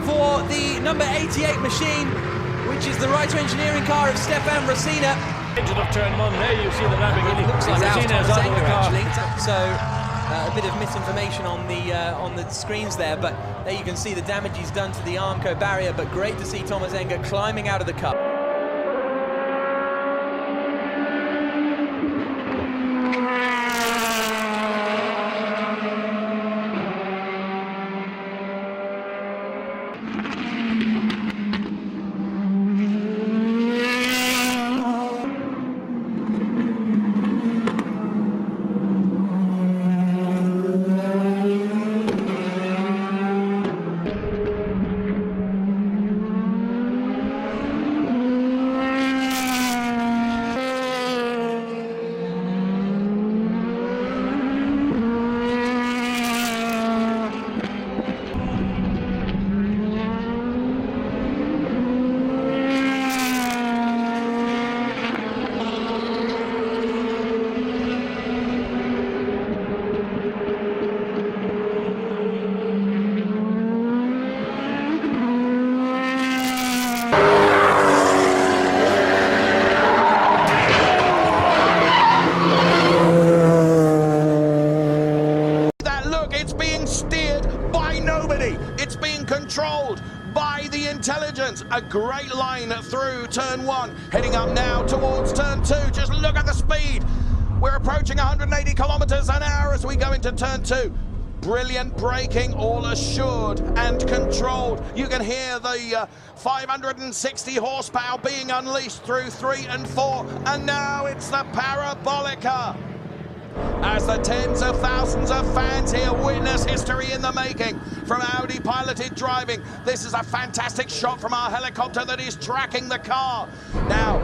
For the number 88 machine, which is the Ryder Engineering car of Spa-Francorchamps. Engine of turn one, there you see the rabbit. It looks like out actually. Car. So a bit of misinformation on the screens there, but there you can see the damage he's done to the Armco barrier. But great to see Thomas Enger climbing out of the cup. It's being controlled by the intelligence. A great line through turn one, heading up now towards turn two. Just look at the speed. We're approaching 180 kilometers an hour as we go into turn two. Brilliant braking, all assured and controlled. You can hear the 560 horsepower being unleashed through 3 and 4. And now it's the Parabolica. As the tens of thousands of fans here witness history in the making from Audi piloted driving. This is a fantastic shot from our helicopter that is tracking the car. Now,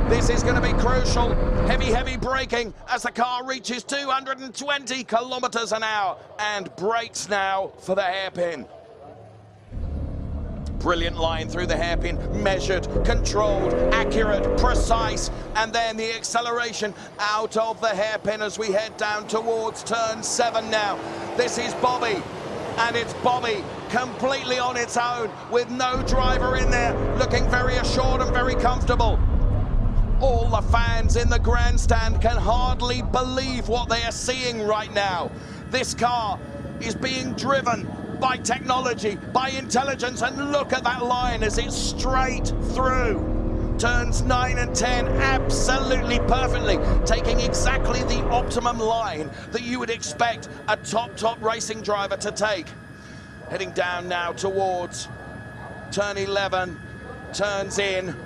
this is going to be crucial. Heavy braking as the car reaches 220 kilometers an hour and brakes now for the hairpin. Brilliant line through the hairpin, measured, controlled, accurate, precise, and then the acceleration out of the hairpin as we head down towards turn 7 now. This is Bobby, and it's Bobby completely on its own with no driver in there, looking very assured and very comfortable. All the fans in the grandstand can hardly believe what they are seeing right now. This car is being driven by technology, by intelligence, and look at that line as it's straight through. Turns 9 and 10 absolutely perfectly, taking exactly the optimum line that you would expect a top racing driver to take. Heading down now towards turn 11, turns in,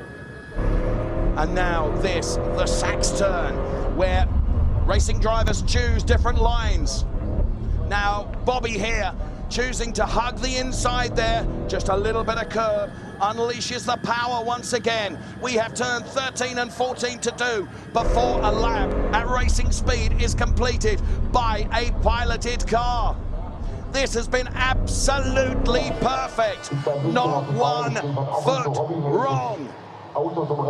and now this, the Sachs turn, where racing drivers choose different lines. Now, Bobby here, choosing to hug the inside there, just a little bit of curb, unleashes the power once again. We have turn 13 and 14 to do before a lap at racing speed is completed by a piloted car. This has been absolutely perfect. Not 1 foot wrong.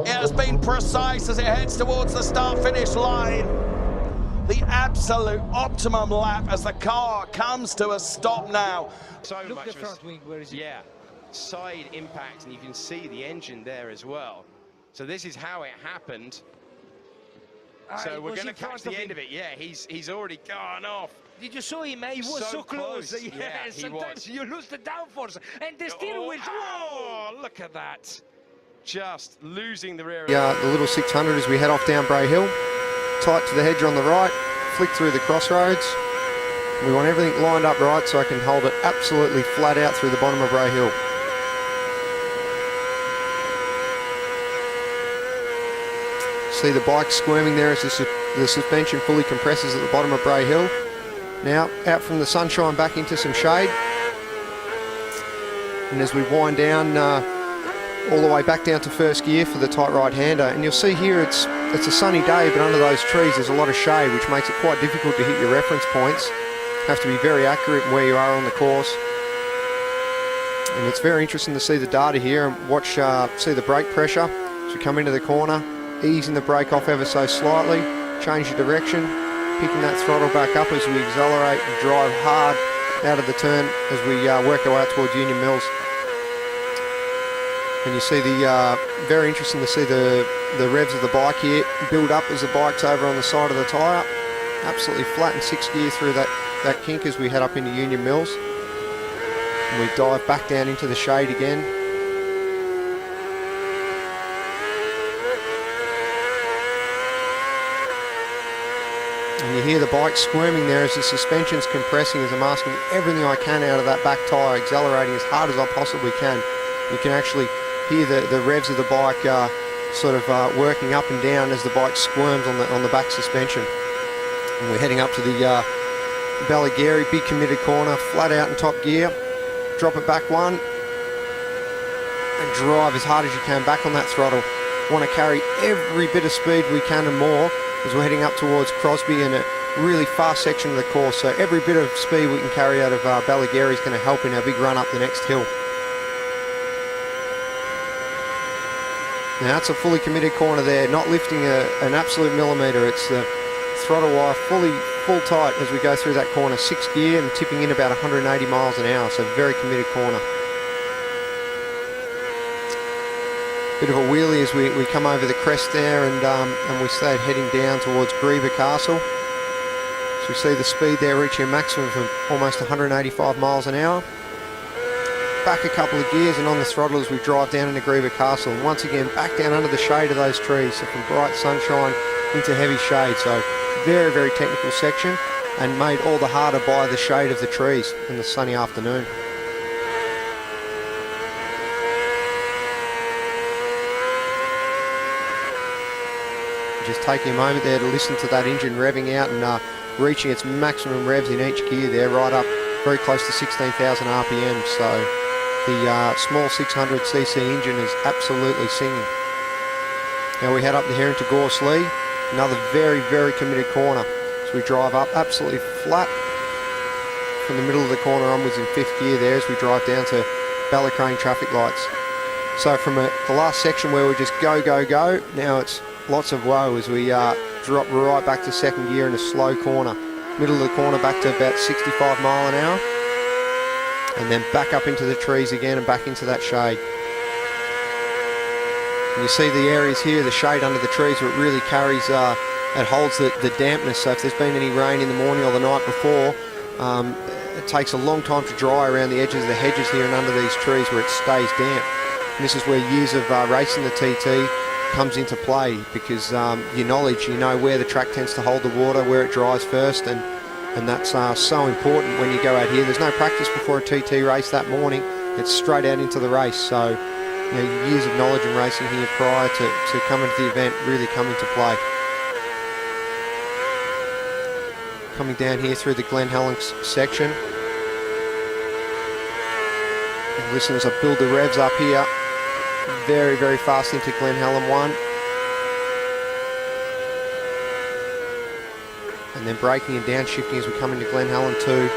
It has been precise as it heads towards the start-finish line. The absolute optimum lap as the car comes to a stop now. So look at the front wing, where is it? Yeah, side impact, and you can see the engine there as well. So this is how it happened. So we're going to catch the end of it. Yeah, he's already gone off. Did you saw him? He was so close. Yeah, sometimes you lose the downforce and the steering wheel. Oh, look at that. Just losing the rear. Yeah, the little 600 as we head off down Bray Hill. Tight to the hedge on the right, flick through the crossroads. We want everything lined up right so I can hold it absolutely flat out through the bottom of Bray Hill. See the bike squirming there as the suspension fully compresses at the bottom of Bray Hill. Now out from the sunshine back into some shade. And as we wind down all the way back down to first gear for the tight right-hander. And you'll see here it's a sunny day, but under those trees there's a lot of shade, which makes it quite difficult to hit your reference points. You have to be very accurate in where you are on the course. And it's very interesting to see the data here and watch, see the brake pressure as we come into the corner. Easing the brake off ever so slightly, change your direction, picking that throttle back up as we accelerate and drive hard out of the turn as we work our way out towards Union Mills. And you see very interesting to see the revs of the bike here build up as the bike's over on the side of the tyre. Absolutely flat in 6th gear through that kink as we head up into Union Mills. And we dive back down into the shade again. And you hear the bike squirming there as the suspension's compressing as I'm asking everything I can out of that back tyre, accelerating as hard as I possibly can. You can actually hear the revs of the bike sort of working up and down as the bike squirms on the back suspension. And we're heading up to the Ballygarry, big committed corner, flat out in top gear. Drop it back one and drive as hard as you can back on that throttle. Want to carry every bit of speed we can and more as we're heading up towards Crosby in a really fast section of the course. So every bit of speed we can carry out of Ballygarry is going to help in our big run up the next hill. Now that's a fully committed corner there, not lifting an absolute millimetre. It's the throttle wire full tight as we go through that corner. 6th gear and tipping in about 180 miles an hour, so very committed corner. Bit of a wheelie as we come over the crest there and we start heading down towards Greeba Castle. So we see the speed there reaching a maximum of almost 185 miles an hour. Back a couple of gears and on the throttle as we drive down into Greeba Castle. And once again, back down under the shade of those trees. So from bright sunshine into heavy shade. So very, very technical section and made all the harder by the shade of the trees in the sunny afternoon. Just taking a moment there to listen to that engine revving out and reaching its maximum revs in each gear there, right up very close to 16,000 RPM. So the small 600cc engine is absolutely singing. Now we head up here into Gorsley, another very, very committed corner. So we drive up absolutely flat from the middle of the corner onwards in 5th gear there as we drive down to Ballacrane traffic lights. So from the last section where we just go, go, go, now it's lots of woe as we drop right back to 2nd gear in a slow corner. Middle of the corner back to about 65 mile an hour. And then back up into the trees again and back into that shade. And you see the areas here, the shade under the trees, where it really carries, it holds the dampness. So if there's been any rain in the morning or the night before, it takes a long time to dry around the edges of the hedges here and under these trees where it stays damp. And this is where years of racing the TT comes into play, because your knowledge, you know where the track tends to hold the water, where it dries first, and that's so important when you go out here. There's no practice before a TT race that morning. It's straight out into the race. So you know, years of knowledge in racing here prior to coming to the event really come into play. Coming down here through the Glen Helen section. And listen as I build the revs up here. Very, very fast into Glen Helen 1. And then braking and downshifting as we come into Glen Helen 2.